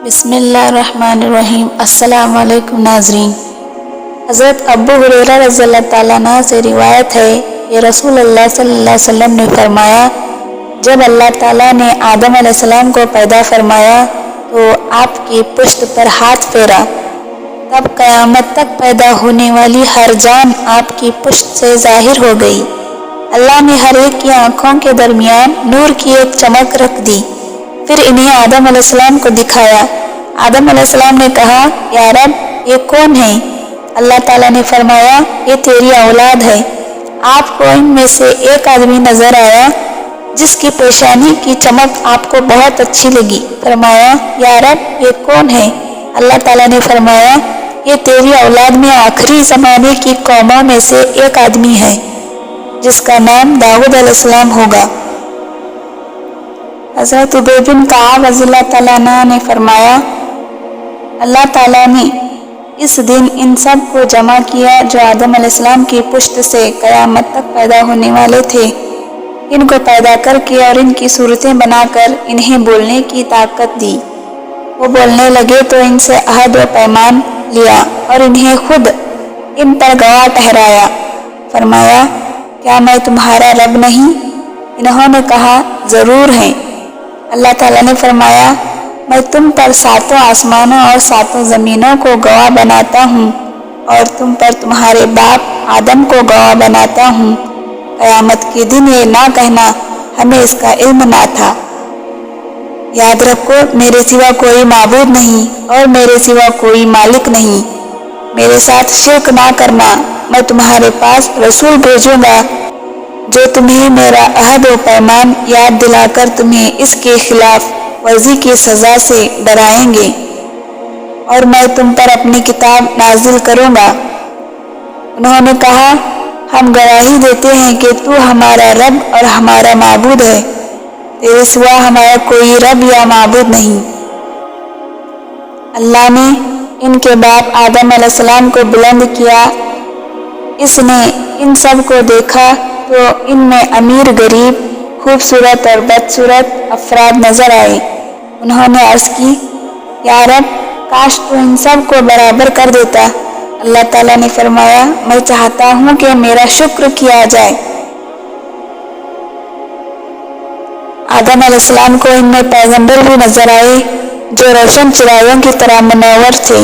بسم اللہ الرحمن الرحیم۔ السلام علیکم ناظرین۔ حضرت ابو ہریرہ رضی اللہ تعالیٰ عنہ سے روایت ہے کہ رسول اللہ صلی اللہ علیہ وسلم نے فرمایا، جب اللہ تعالیٰ نے آدم علیہ السلام کو پیدا فرمایا تو آپ کی پشت پر ہاتھ پھیرا، تب قیامت تک پیدا ہونے والی ہر جان آپ کی پشت سے ظاہر ہو گئی۔ اللہ نے ہر ایک کی آنکھوں کے درمیان نور کی ایک چمک رکھ دی، پھر انہیں آدم علیہ السلام کو دکھایا۔ آدم علیہ السلام نے کہا، یا رب، یہ کون ہے؟ اللہ تعالیٰ نے فرمایا، یہ تیری اولاد ہے۔ آپ کو ان میں سے ایک آدمی نظر آیا جس کی پیشانی کی چمک آپ کو بہت اچھی لگی۔ فرمایا، یا رب، یہ کون ہے؟ اللہ تعالیٰ نے فرمایا، یہ تیری اولاد میں آخری زمانے کی قوموں میں سے ایک آدمی ہے جس کا نام داؤد علیہ السلام ہوگا۔ حضرت ابی بن کعب رضی اللہ تعالیٰ عنہ نے فرمایا، اللہ تعالیٰ نے اس دن ان سب کو جمع کیا جو آدم علیہ السلام کی پشت سے قیامت تک پیدا ہونے والے تھے۔ ان کو پیدا کر کے اور ان کی صورتیں بنا کر انہیں بولنے کی طاقت دی۔ وہ بولنے لگے تو ان سے عہد و پیمان لیا اور انہیں خود ان پر گواہ ٹھہرایا۔ فرمایا، کیا میں تمہارا رب نہیں؟ انہوں نے کہا، ضرور ہے۔ اللہ تعالیٰ نے فرمایا، میں تم پر 7 آسمانوں اور 7 زمینوں کو گواہ بناتا ہوں اور تم پر تمہارے باپ آدم کو گواہ بناتا ہوں۔ قیامت کے دن یہ نہ کہنا، ہمیں اس کا علم نہ تھا۔ یاد رکھو، میرے سوا کوئی معبود نہیں اور میرے سوا کوئی مالک نہیں۔ میرے ساتھ شرک نہ کرنا۔ میں تمہارے پاس رسول بھیجوں گا جو تمہیں میرا عہد و پیمان یاد دلا کر تمہیں اس کے خلاف ورزی کی سزا سے ڈرائیں گے، اور میں تم پر اپنی کتاب نازل کروں گا۔ انہوں نے کہا، ہم گواہی دیتے ہیں کہ تو ہمارا رب اور ہمارا معبود ہے، تیرے سوا ہمارا کوئی رب یا معبود نہیں۔ اللہ نے ان کے باپ آدم علیہ السلام کو بلند کیا۔ اس نے ان سب کو دیکھا تو ان میں امیر غریب، خوبصورت اور بدصورت افراد نظر آئے۔ انہوں نے عرض کی، یا رب، کاش تو ان سب کو برابر کر دیتا۔ اللہ تعالیٰ نے فرمایا، میں چاہتا ہوں کہ میرا شکر کیا جائے۔ آدم علیہ السلام کو ان میں پیغمبر بھی نظر آئے جو روشن چراغوں کی طرح منور تھے۔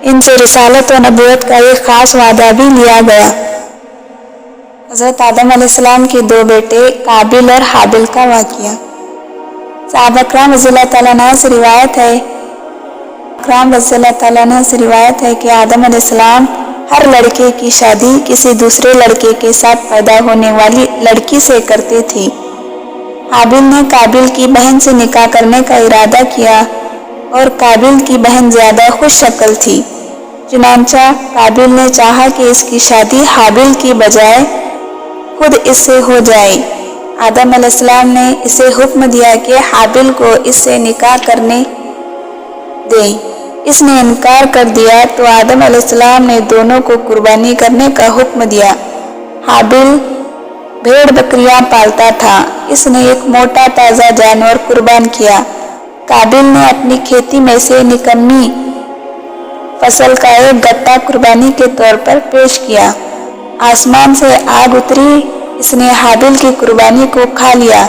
ان سے رسالت و نبوت کا ایک خاص وعدہ بھی لیا گیا۔ حضرت آدم علیہ السلام کے 2 بیٹے قابل اور حابل کا واقعہ۔ صحابہ کرام رضی اللہ تعالیٰ عنہ سے روایت ہے کہ آدم علیہ السلام ہر لڑکے کی شادی کسی دوسرے لڑکے کے ساتھ پیدا ہونے والی لڑکی سے کرتے تھے۔ حابل نے قابل کی بہن سے نکاح کرنے کا ارادہ کیا اور قابل کی بہن زیادہ خوش شکل تھی، چنانچہ قابل نے چاہا کہ اس کی شادی حابل کی بجائے خود اس سے ہو جائے۔ آدم علیہ السلام نے اسے حکم دیا کہ حابل کو اس سے نکاح کرنے دے۔ اس نے انکار کر دیا تو آدم علیہ السلام نے دونوں کو قربانی کرنے کا حکم دیا۔ حابل بھیڑ بکریاں پالتا تھا، اس نے ایک موٹا تازہ جانور قربان کیا۔ قابل نے اپنی کھیتی میں سے نکمی فصل کا ایک گٹا قربانی کے طور پر پیش کیا۔ آسمان سے آگ اتری، اس نے حابل کی قربانی کو کھا لیا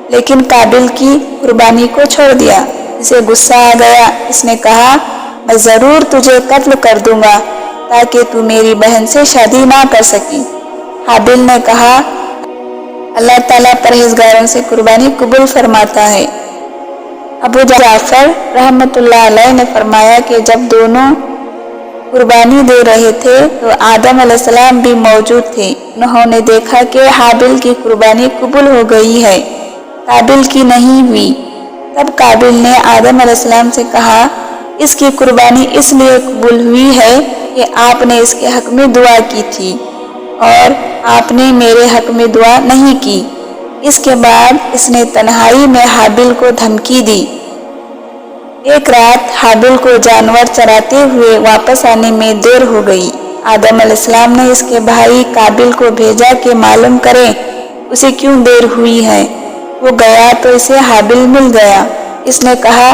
لیکن قابل کی قربانی کو چھوڑ دیا۔ اسے غصہ آ گیا، اس نے کہا، میں ضرور تجھے قتل کر دوں گا تاکہ تو میری بہن سے شادی نہ کر سکی۔ حابل نے کہا، اللہ تعالیٰ پرہیزگاروں سے قربانی قبول فرماتا ہے۔ ابو جعفر رحمۃ اللہ علیہ نے فرمایا کہ جب دونوں قربانی دے رہے تھے تو آدم علیہ السلام بھی موجود تھے۔ انہوں نے دیکھا کہ حابل کی قربانی قبول ہو گئی ہے، قابل کی نہیں ہوئی۔ تب قابل نے آدم علیہ السلام سے کہا، اس کی قربانی اس لیے قبول ہوئی ہے کہ آپ نے اس کے حق میں دعا کی تھی اور آپ نے میرے حق میں دعا نہیں کی۔ اس کے بعد اس نے تنہائی میں حابل کو دھمکی دی۔ ایک رات حابل کو جانور چراتے ہوئے واپس آنے میں دیر ہو گئی۔ آدم علیہ السلام نے اس کے بھائی قابل کو بھیجا کہ معلوم کرے اسے کیوں دیر ہوئی ہے۔ وہ گیا تو اسے حابل مل گیا۔ اس نے کہا،